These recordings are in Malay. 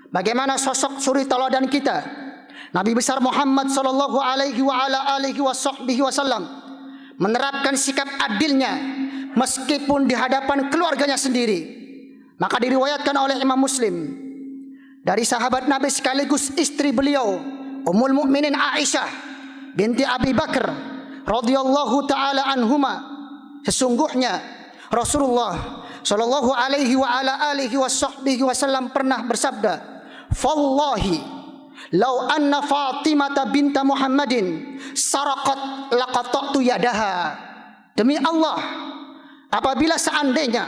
bagaimana sosok suri teladan kita, Nabi besar Muhammad sallallahu alaihi wasallam menerapkan sikap adilnya meskipun di hadapan keluarganya sendiri. Maka diriwayatkan oleh Imam Muslim dari sahabat Nabi sekaligus istri beliau, Ummul Mukminin Aisyah binti Abi Bakar radhiyallahu taala anhuma, sesungguhnya Rasulullah sallallahu alaihi wasallam pernah bersabda, "Wallahi law anna Fatimah binta Muhammadin saraqat laqata'tu yadaha." Demi Allah, apabila seandainya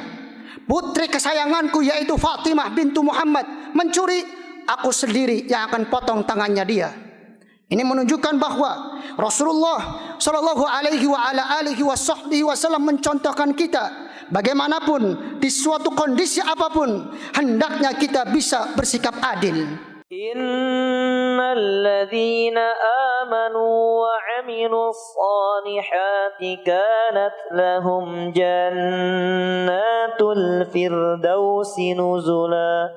putri kesayanganku yaitu Fatimah bintu Muhammad mencuri, aku sendiri yang akan potong tangannya dia. Ini menunjukkan bahwa Rasulullah sallallahu alaihi wasallam mencontohkan kita bagaimanapun di suatu kondisi apapun hendaknya kita bisa bersikap adil. Innal ladzina amanu wa 'amilus solihati kanat lahum jannatul firdausi nuzula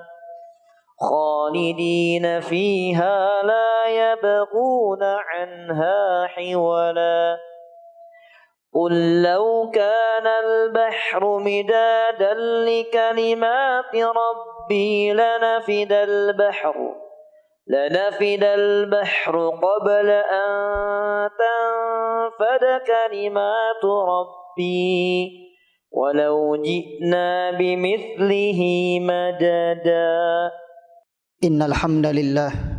khalidina fiha la yabghuna 'anha hiwala. قل لو كان البحر مدادا لكلمات ربي لنفد البحر قبل أن تنفد كلمات ربي ولو جئنا بمثله مددا. إن الحمد لله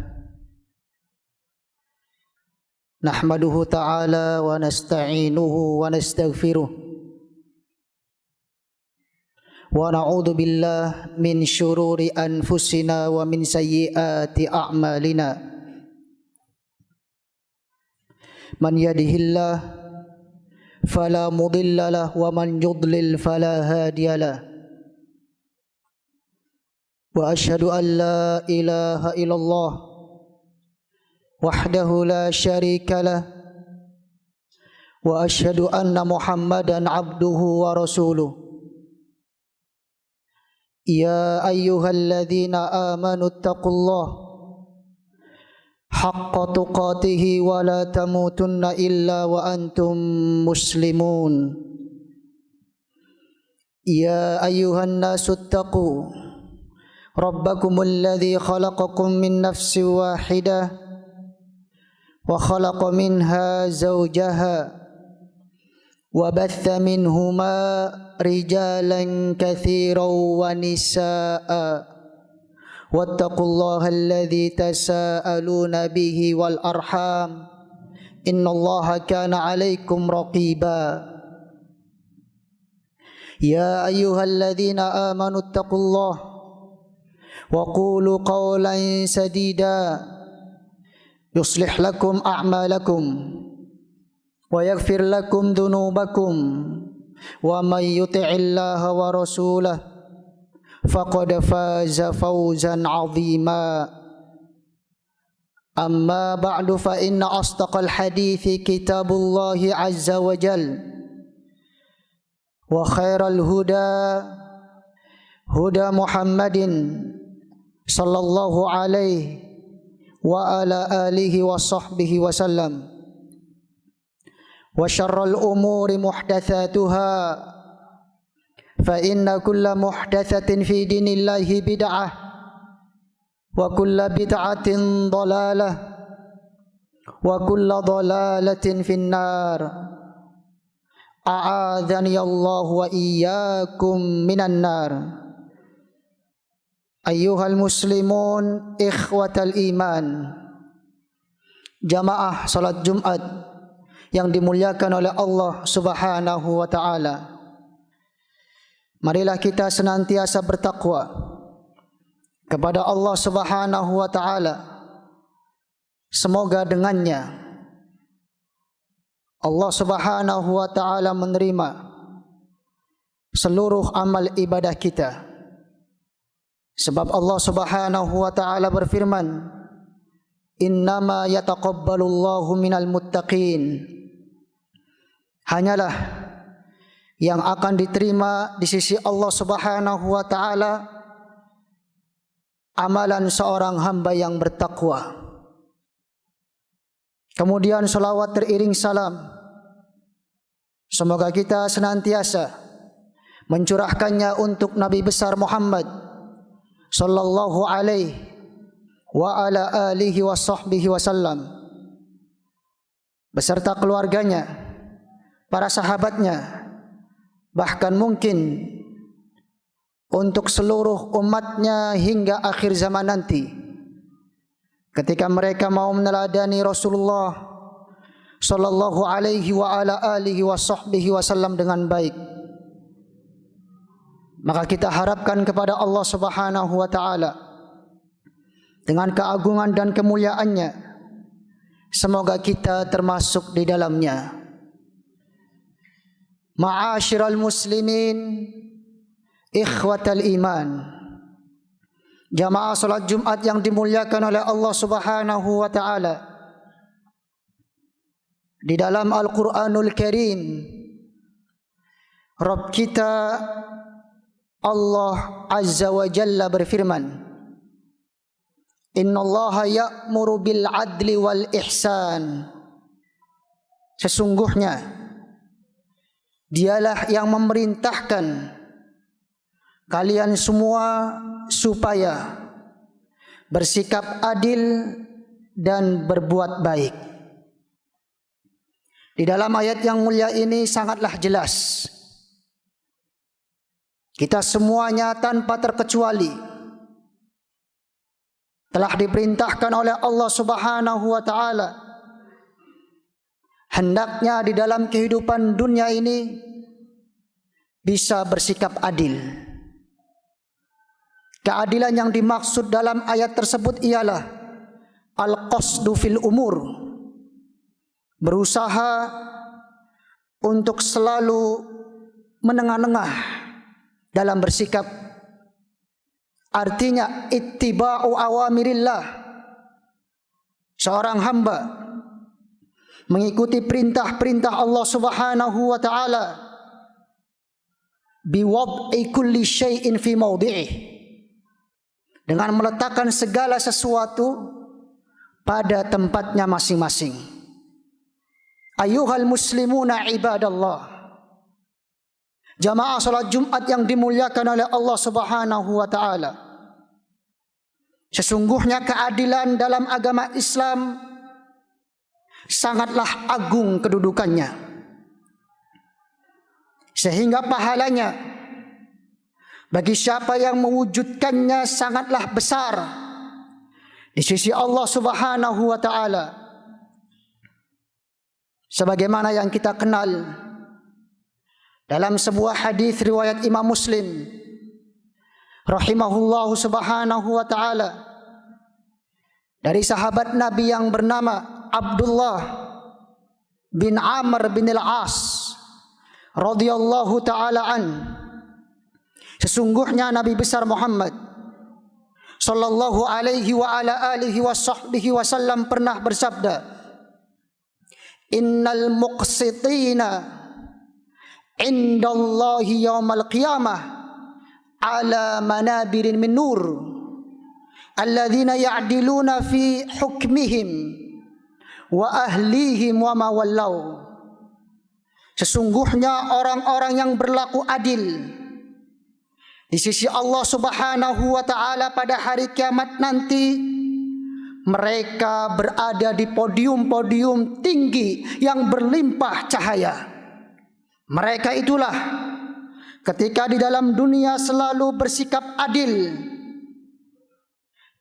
نحمده تعالى ونستعينه ونستغفره ونعوذ بالله من شرور أنفسنا ومن سيئات أعمالنا من يهده الله فلا مضل له ومن يضلل فلا هادي له وأشهد أن لا إله إلا الله وحده لا شريك له وأشهد أن محمدا عبده ورسوله يا أيها الذين آمنوا اتقوا الله حق تقاته ولا تموتن إلا وأنتم مسلمون يا أيها الناس اتقوا ربكم الذي خلقكم من نفس واحدة وخلق منها زوجها وبث منهما رجالا كثيرا ونساء واتقوا الله الذي تساءلون به والأرحام إن الله كان عليكم رقيبا يا أيها الذين آمنوا اتقوا الله وقولوا قولا سديدا يصلح لكم أعمالكم ويغفر لكم ذنوبكم ومن يطع الله ورسوله فقد فاز فوزا عظيما أما بعد فإن أصدق الحديث كتاب الله عز وجل وخير الهدى هدى محمد صلى الله عليه وعلى آله وصحبه وسلم وشر الأمور محدثاتها فإن كل محدثة في دين الله بدعة وكل بدعة ضلالة وكل ضلالة في النار أعاذني الله وإياكم من النار. Ayyuhal muslimun ikhwatal iman, jamaah salat Jumat yang dimuliakan oleh Allah Subhanahu wa taala. Marilah kita senantiasa bertakwa kepada Allah Subhanahu wa taala. Semoga dengannya Allah Subhanahu wa taala menerima seluruh amal ibadah kita. Sebab Allah Subhanahu wa taala berfirman, "Innama yataqabbalullahu minal muttaqin." Hanyalah yang akan diterima di sisi Allah Subhanahu wa taala amalan seorang hamba yang bertakwa. Kemudian salawat teriring salam, semoga kita senantiasa mencurahkannya untuk Nabi besar Muhammad sallallahu alaihi wa ala alihi wa sahbihi wasallam, beserta keluarganya, para sahabatnya, bahkan mungkin untuk seluruh umatnya hingga akhir zaman nanti, ketika mereka mau meneladani Rasulullah sallallahu alaihi wa ala alihi wa sahbihi wasallam dengan baik. Maka kita harapkan kepada Allah Subhanahu wa taala dengan keagungan dan kemuliaannya, semoga kita termasuk di dalamnya. Ma'asyiral muslimin, ikhwatal iman, jamaah salat Jumat yang dimuliakan oleh Allah Subhanahu wa taala. Di dalam Al-Qur'anul Karim, Rabb kita Allah Azza wa Jalla berfirman, Innallaha ya'muru bil adli wal ihsan. Sesungguhnya Dialah yang memerintahkan kalian semua supaya bersikap adil dan berbuat baik. Di dalam ayat yang mulia ini sangatlah jelas, kita semuanya tanpa terkecuali telah diperintahkan oleh Allah Subhanahu wa taala, hendaknya di dalam kehidupan dunia ini bisa bersikap adil. Keadilan yang dimaksud dalam ayat tersebut ialah al-qasdu fil umur, berusaha untuk selalu menengah-nengah dalam bersikap. Artinya ittiba'u awamirillah, seorang hamba mengikuti perintah-perintah Allah Subhanahu wa taala, biwad'i kulli syai'in fi mawdi'ih, dengan meletakkan segala sesuatu pada tempatnya masing-masing. Ayuhal muslimuna ibadallah, jamaah salat Jumat yang dimuliakan oleh Allah Subhanahu wa taala, sesungguhnya keadilan dalam agama Islam sangatlah agung kedudukannya, sehingga pahalanya bagi siapa yang mewujudkannya sangatlah besar di sisi Allah Subhanahu wa taala. Sebagaimana yang kita kenal dalam sebuah hadis riwayat Imam Muslim rahimahullahu subhanahu wa taala, dari sahabat Nabi yang bernama Abdullah bin Amr bin Al-As radhiyallahu taala an, sesungguhnya Nabi besar Muhammad sallallahu alaihi wa ala alihi wa sahbihi wasallam pernah bersabda, innal muqsitina indallahi yaumal qiyamah ala manabirin min nur alladzina ya'diluna fi hukmihim wa ahlihim wa ma wallau. Sesungguhnya orang-orang yang berlaku adil di sisi Allah Subhanahu wa taala pada hari kiamat nanti, mereka berada di podium-podium tinggi yang berlimpah cahaya. Mereka itulah ketika di dalam dunia selalu bersikap adil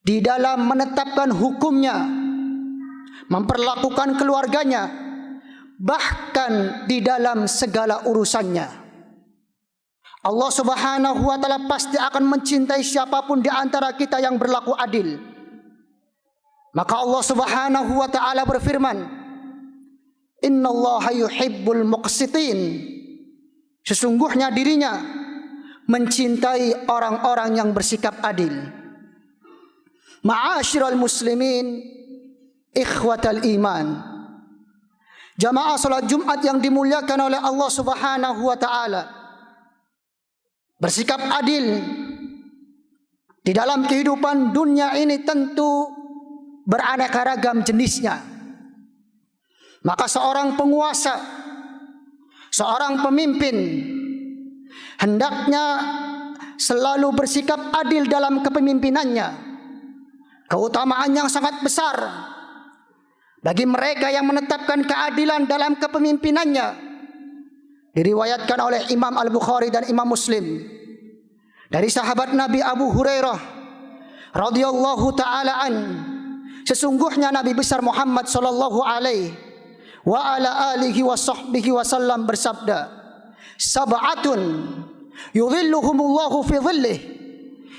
di dalam menetapkan hukumnya, memperlakukan keluarganya, bahkan di dalam segala urusannya. Allah Subhanahu wa taala pasti akan mencintai siapapun di antara kita yang berlaku adil. Maka Allah Subhanahu wa taala berfirman, innallaha yuhibbul muqsitin, sesungguhnya dirinya mencintai orang-orang yang bersikap adil. Ma'asyiral muslimin, ikhwatal iman, jamaah salat Jumat yang dimuliakan oleh Allah Subhanahu wa taala, bersikap adil Di dalam kehidupan dunia ini tentu beraneka ragam jenisnya. Maka seorang penguasa, seorang pemimpin hendaknya selalu bersikap adil dalam kepemimpinannya. Keutamaan yang sangat besar bagi mereka yang menetapkan keadilan dalam kepemimpinannya diriwayatkan oleh Imam Al-Bukhari dan Imam Muslim dari sahabat Nabi Abu Hurairah radhiyallahu taala an, sesungguhnya Nabi besar Muhammad sallallahu alaihi wa ala alihi wa sahbihi wasallam bersabda, sab'atun yudhilluhumullahu fi dhillih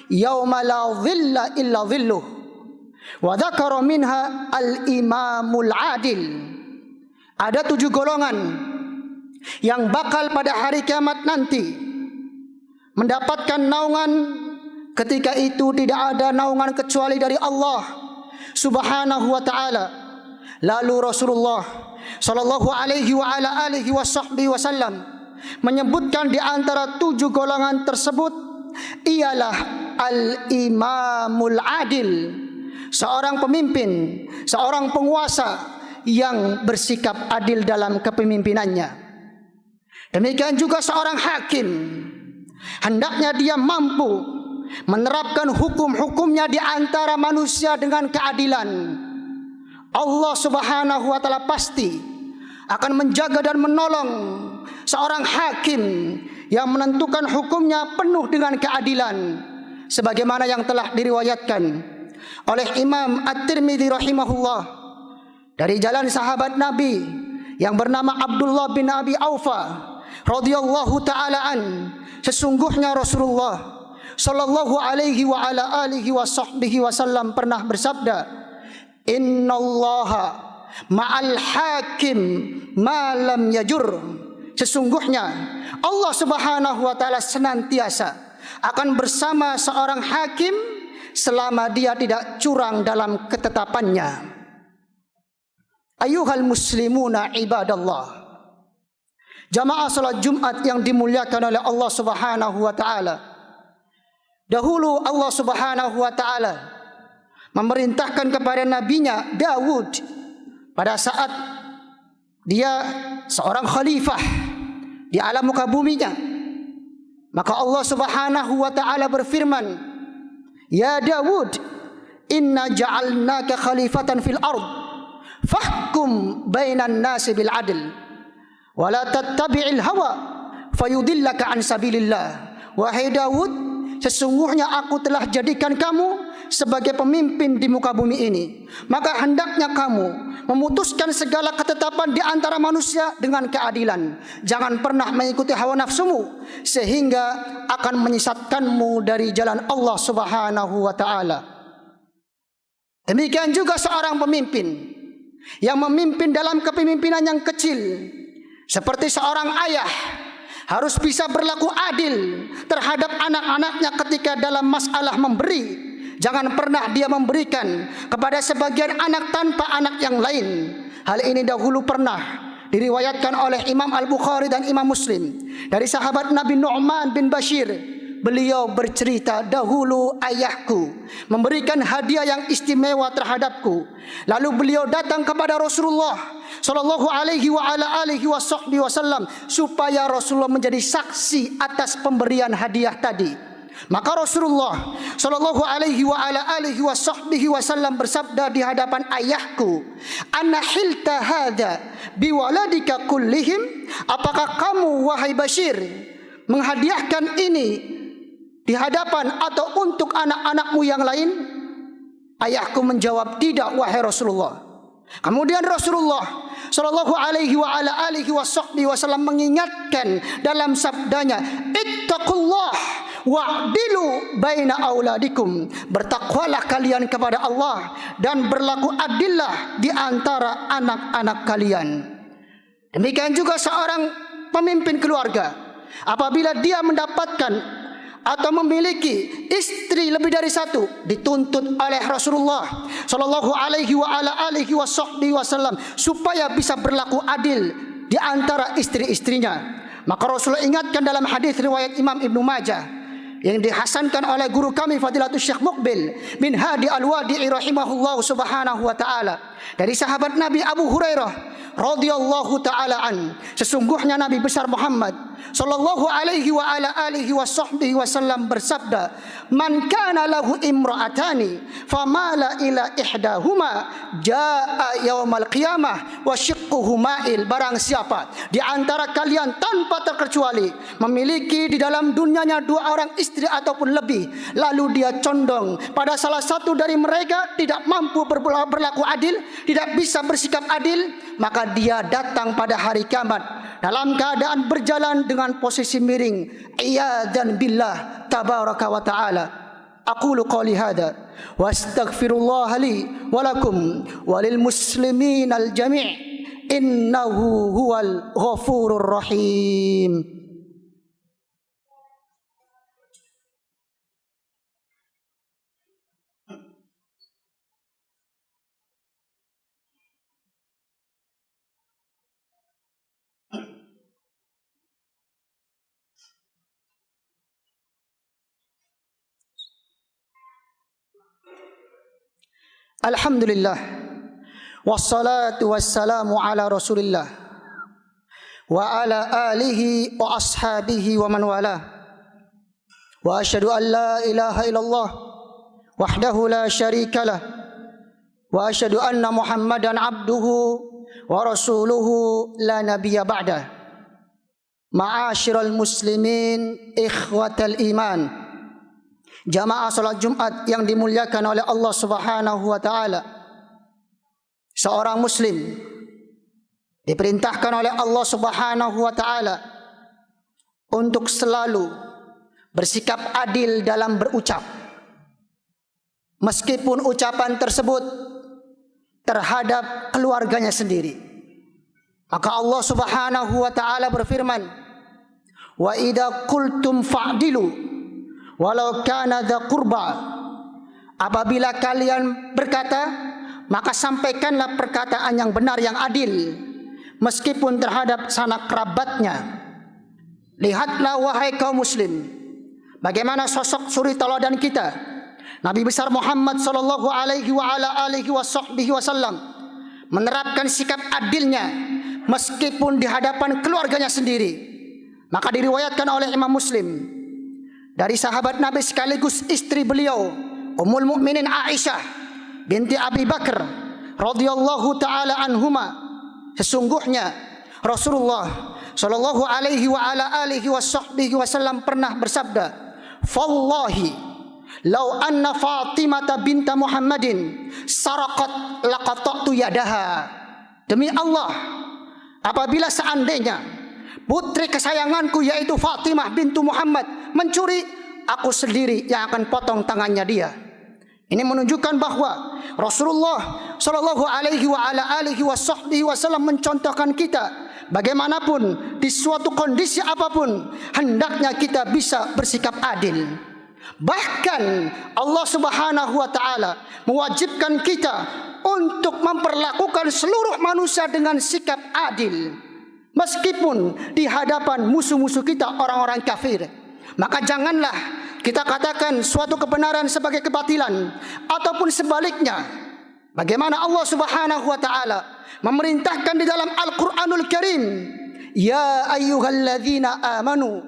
yauma la dhilla illa dhilluh, wa dzakara minha al-imamul adil. Ada 7 golongan yang bakal pada hari kiamat nanti mendapatkan naungan, ketika itu tidak ada naungan kecuali dari Allah Subhanahu wa taala. Lalu Rasulullah sallallahu alaihi wa ala alihi wasallam menyebutkan di antara 7 golongan tersebut ialah al-imamul adil, seorang pemimpin, seorang penguasa yang bersikap adil dalam kepemimpinannya. Demikian juga seorang hakim, hendaknya dia mampu menerapkan hukum-hukumnya di antara manusia dengan keadilan. Allah Subhanahu wa taala pasti akan menjaga dan menolong seorang hakim yang menentukan hukumnya penuh dengan keadilan, sebagaimana yang telah diriwayatkan oleh Imam At-Tirmidzi rahimahullah dari jalan sahabat Nabi yang bernama Abdullah bin Abi Aufa radhiyallahu taala an, sesungguhnya Rasulullah sallallahu alaihi wa ala alihi wa sahbihi wasallam pernah bersabda, innallaha ma'al hakim ma lam yajur, sesungguhnya Allah Subhanahu wa taala senantiasa akan bersama seorang hakim selama dia tidak curang dalam ketetapannya. Ayuhal muslimuna ibadallah, jamaah salat Jumat yang dimuliakan oleh Allah Subhanahu wa taala. Dahulu Allah Subhanahu wa taala memerintahkan kepada nabinya Daud pada saat dia seorang khalifah di alam muka buminya. Maka Allah Subhanahu wa taala berfirman, ya Daud, inna ja'alnaka khalifatan fil ard fahkum bainan nasi bil adl wa la tattabi'il hawa fayudillaka an sabilillah. Wahai Daud, sesungguhnya aku telah jadikan kamu sebagai pemimpin di muka bumi ini, maka hendaknya kamu memutuskan segala ketetapan di antara manusia dengan keadilan. Jangan pernah mengikuti hawa nafsumu sehingga akan menyesatkanmu dari jalan Allah Subhanahu wa taala. Demikian juga seorang pemimpin yang memimpin dalam kepemimpinan yang kecil, seperti seorang ayah, harus bisa berlaku adil terhadap anak-anaknya ketika dalam masalah memberi. Jangan pernah dia memberikan kepada sebagian anak tanpa anak yang lain. Hal ini dahulu pernah diriwayatkan oleh Imam Al-Bukhari dan Imam Muslim dari sahabat Nabi Nu'man bin Bashir. Beliau bercerita, dahulu ayahku memberikan hadiah yang istimewa terhadapku. Lalu beliau datang kepada Rasulullah sallallahu alaihi wa ala alihi wasallam supaya Rasulullah menjadi saksi atas pemberian hadiah tadi. Maka Rasulullah sallallahu alaihi wa ala alihi wasallam bersabda di hadapan ayahku, "Anna hilta hadza biwaladika kullihim?" Apakah kamu wahai Bashir menghadiahkan ini di hadapan atau untuk anak-anakmu yang lain? Ayahku menjawab, tidak wahai Rasulullah. Kemudian Rasulullah sallallahu alaihi wa ala alihi wasallam mengingatkan dalam sabdanya, ittaqullah wa'dilu baina auladikum, bertakwalah kalian kepada Allah dan berlaku adillah di antara anak-anak kalian. Demikian juga seorang pemimpin keluarga, apabila dia mendapatkan atau memiliki istri lebih dari satu, dituntut oleh Rasulullah sallallahu alaihi wa ala alihi wasallam supaya bisa berlaku adil di antara istri-istrinya. Maka Rasulullah ingatkan dalam hadis riwayat Imam Ibnu Majah yang dihasankan oleh guru kami Fadilatul Syekh Muqbil bin Hadi Al-Wadi'i rahimahullah subhanahu wa ta'ala, dari sahabat Nabi Abu Hurairah radhiyallahu ta'ala an, sesungguhnya Nabi besar Muhammad sallallahu alaihi wa ala alihi wa sahbihi wasallam bersabda, man kana lahu imra'atani famala ila ihdahuma jaa yaumal qiyamah wa shiqquhu ma'il. Barang siapa di antara kalian tanpa terkecuali memiliki di dalam dunianya dua orang istri ataupun lebih, lalu dia condong pada salah satu dari mereka, tidak mampu berlaku adil, tidak bisa bersikap adil, maka dia datang pada hari kiamat dalam keadaan berjalan dengan posisi miring, iyadan billah tabaraka wa ta'ala. Aqulu qawli hadha wa astaghfirullah li wa lakum wa lil muslimin al jami' innahu huwal ghafurur rahim. Alhamdulillah, wassalatu wassalamu ala rasulillah wa ala alihi wa ashabihi wa man wala, wa asyhadu an la ilaha illallah wahdahu la syarika lah, wa asyhadu anna muhammadan abduhu wa rasuluhu la nabiyya ba'dah. Ma'asyiral muslimin ikhwatal iman, jamaah salat Jumat yang dimuliakan oleh Allah Subhanahu wa taala. Seorang muslim diperintahkan oleh Allah Subhanahu wa taala untuk selalu bersikap adil dalam berucap, meskipun ucapan tersebut terhadap keluarganya sendiri. Maka Allah Subhanahu wa taala berfirman, wa idza qultum fa'dilu walau kana dza qurba. Apabila kalian berkata, maka sampaikanlah perkataan yang benar, yang adil, meskipun terhadap sanak kerabatnya. Lihatlah wahai kaum muslim, bagaimana sosok suri teladan kita, Nabi besar Muhammad sallallahu alaihi wa ala alihi wasallam menerapkan sikap adilnya meskipun di hadapan keluarganya sendiri. Maka diriwayatkan oleh Imam Muslim dari sahabat Nabi sekaligus istri beliau, Ummul Mukminin Aisyah binti Abi Bakar radhiyallahu taala anhuma, sesungguhnya Rasulullah sallallahu alaihi wa ala alihi wasallam pernah bersabda, "Fallahi law anna Fatimah binta Muhammadin saraqat laqata'tu yadaha." Demi Allah, apabila seandainya putri kesayanganku yaitu Fatimah bintu Muhammad mencuri, aku sendiri yang akan potong tangannya dia. Ini menunjukkan bahwa Rasulullah sallallahu alaihi wa ala alihi wasallam mencontohkan kita bagaimanapun di suatu kondisi apapun hendaknya kita bisa bersikap adil. Bahkan Allah Subhanahu wa taala mewajibkan kita untuk memperlakukan seluruh manusia dengan sikap adil, meskipun di hadapan musuh-musuh kita orang-orang kafir. Maka janganlah kita katakan suatu kebenaran sebagai kebatilan, ataupun sebaliknya. Bagaimana Allah Subhanahu wa taala memerintahkan di dalam Al-Qur'anul Karim, ya ayyuhalladzina amanu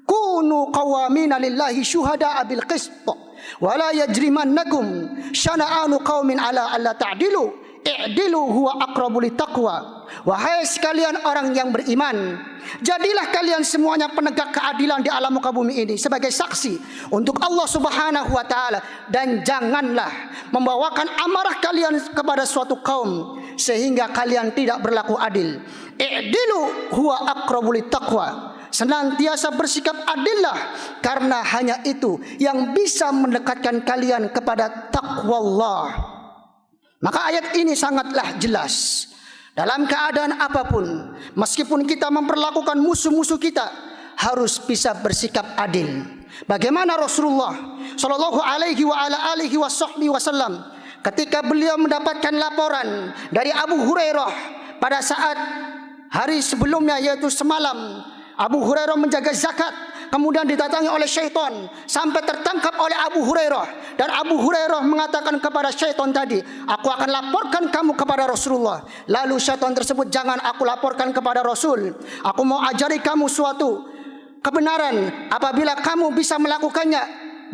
kunu qawamina lillahi syuhada'a bil qist wa la yajrimannakum syana'anu qaumin ala alla ta'dilu i'dilu huwa aqrabu littaqwa. Wahai sekalian orang yang beriman, jadilah kalian semuanya penegak keadilan di alam muka bumi ini sebagai saksi untuk Allah Subhanahu wa taala, dan janganlah membawakan amarah kalian kepada suatu kaum sehingga kalian tidak berlaku adil. I'dilu huwa aqrabu littaqwa. Senantiasa bersikap adillah, karena hanya itu yang bisa mendekatkan kalian kepada takwa Allah. Maka ayat ini sangatlah jelas. Dalam keadaan apapun, meskipun kita memperlakukan musuh-musuh kita, harus bisa bersikap adil. Bagaimana Rasulullah sallallahu alaihi wa ala alihi wasallam ketika beliau mendapatkan laporan dari Abu Hurairah pada saat hari sebelumnya, yaitu semalam Abu Hurairah menjaga zakat, kemudian didatangi oleh syaitan sampai tertangkap oleh Abu Hurairah, dan Abu Hurairah mengatakan kepada syaitan tadi, aku akan laporkan kamu kepada Rasulullah. Lalu syaitan tersebut, jangan aku laporkan kepada Rasul, aku mau ajari kamu suatu kebenaran. Apabila kamu bisa melakukannya,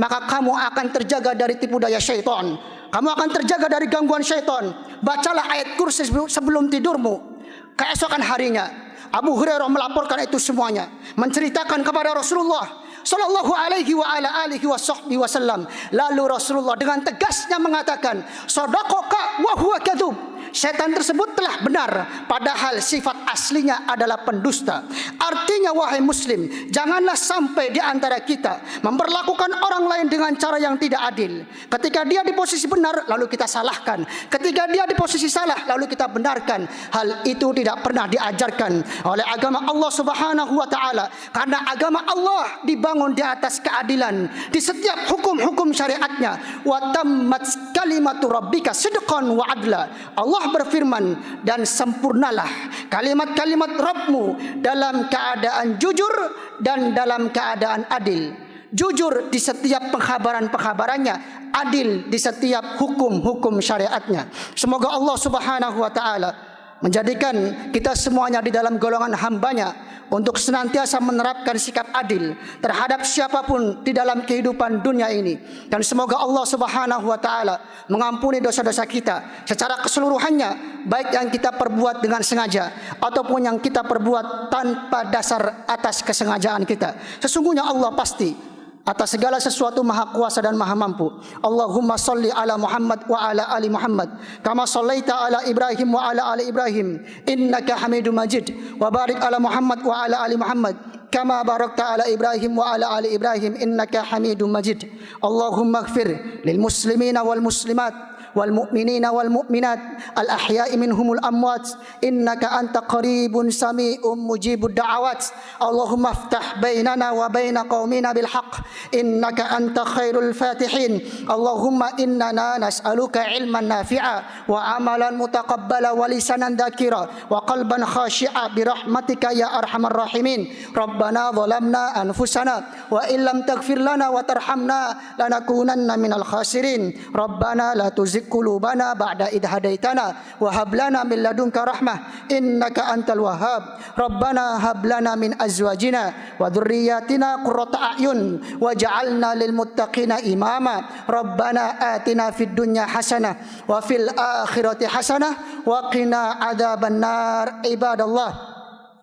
maka kamu akan terjaga dari tipu daya syaitan, kamu akan terjaga dari gangguan syaitan. Bacalah ayat kursi sebelum tidurmu. Keesokan harinya Abu Hurairah melaporkan itu semuanya, menceritakan kepada Rasulullah sallallahu alaihi wa ala alihi wasallam. Lalu Rasulullah dengan tegasnya mengatakan, sadaqaka wa huwa kadzub. Setan tersebut telah benar, padahal sifat aslinya adalah pendusta. Artinya, wahai muslim, janganlah sampai di antara kita memperlakukan orang lain dengan cara yang tidak adil. Ketika dia di posisi benar, lalu kita salahkan. Ketika dia di posisi salah, lalu kita benarkan. Hal itu tidak pernah diajarkan oleh agama Allah Subhanahu wa taala, karena agama Allah dibangun di atas keadilan di setiap hukum-hukum syariatnya. Wa tammat kalimatu rabbika sidqan wa adla. Allah berfirman, dan sempurnalah kalimat-kalimat Rabbmu dalam keadaan jujur dan dalam keadaan adil. Jujur di setiap pengkhabaran-pengkhabarannya, adil di setiap hukum-hukum syariatnya. Semoga Allah Subhanahu wa taala menjadikan kita semuanya di dalam golongan hambanya untuk senantiasa menerapkan sikap adil terhadap siapapun di dalam kehidupan dunia ini. Dan semoga Allah Subhanahu wa taala mengampuni dosa-dosa kita secara keseluruhannya, baik yang kita perbuat dengan sengaja ataupun yang kita perbuat tanpa dasar atas kesengajaan kita. Sesungguhnya Allah pasti atas segala sesuatu maha kuasa dan maha mampu. Allahumma salli ala Muhammad wa ala ali Muhammad kama sallaita ala Ibrahim wa ala ali Ibrahim innaka Hamidum Majid, wa barik ala Muhammad wa ala ali Muhammad kama barakta ala Ibrahim wa ala ali Ibrahim innaka Hamidum Majid. Allahumma ighfir lil muslimina wal muslimat والمؤمنين والمؤمنات الأحياء منهم الأموات إنك أنت قريب سميع مجيب الدعوات. اللهم افتح بيننا وبين قومنا بالحق إنك أنت خير الفاتحين. اللهم إننا نسألك علما نافعا وعملا متقبلا ولسانا ذاكرا وقلبا خاشعا برحمتك يا أرحم الراحمين. ربنا ظلمنا أنفسنا وإن لم تغفر لنا وترحمنا لنكونن من الخاسرين. ربنا لا تزغ قلوبنا بعد إذ هديتنا وهب لنا من لدنك رحمة إنك أنت الوهاب. ربنا هب لنا من أزواجنا وذرياتنا قرة أعين واجعلنا للمتقين إماما. ربنا آتنا في الدنيا حسنة وفي الآخرة حسنة وقنا عذاب النار. عباد الله،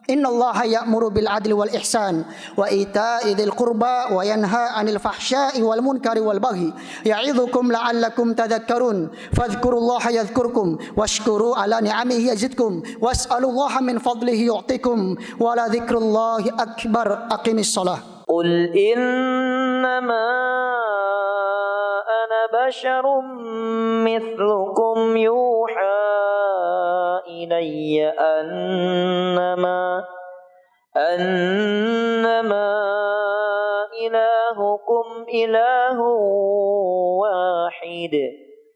إن الله يأمر بالعدل والإحسان وإيتاء ذي القربى وينهى عن الفحشاء والمنكر والبغي يعظكم لعلكم تذكرون. فاذكروا الله يذكركم واشكروا على نعمه يزدكم واسألوا الله من فضله يعطيكم ولذكر الله أكبر. أقم الصلاة. قل إنما أنا بشر مثلكم يوحى إلي أنما إلهكم إله واحد